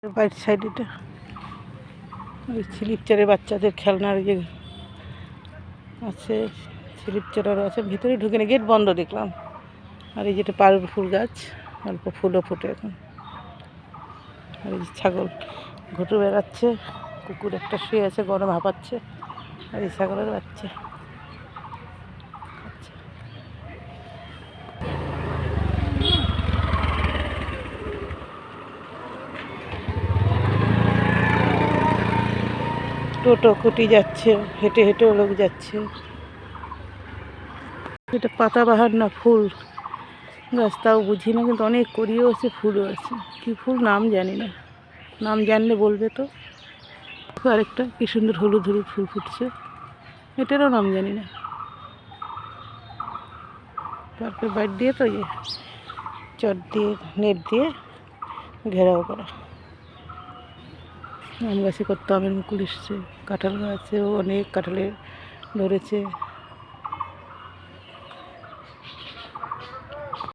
বাইরের সাইড এটা ওই স্লিপচারে বাচ্চাদের খেলনার যে আছে, স্লিপচারও আছে, ভিতরে ঢুকে না, গেট বন্ধ দেখলাম। আর এই যেটা পারুল ফুল গাছ, অল্প ফুলও ফোটে এখন। আর এই ছাগল ঘুটু বেড়াচ্ছে, কুকুর একটা শুয়ে আছে, গরম হাঁপাচ্ছে। আর এই ছাগলের বাচ্চা টোটো কুটি যাচ্ছে, হেঁটে হেঁটেও লোক যাচ্ছে। এটা পাতাবাহার না ফুল গাছ তাও বুঝি না, কিন্তু অনেক করিও আছে, ফুলও আছে। কী ফুল নাম জানি না, নাম জানলে বলবে তো। আরেকটা কি সুন্দর হলুদ হলুদ ফুল ফুটছে, এটারও নাম জানি না। পার্কের বাইর দিয়ে তো ইয়ে চট দিয়ে নেট দিয়ে ঘেরাও করা। আম গাছে কত আমের মুকুল এসছে, কাঁঠাল গাছেও অনেক কাঁঠালের ধরেছে।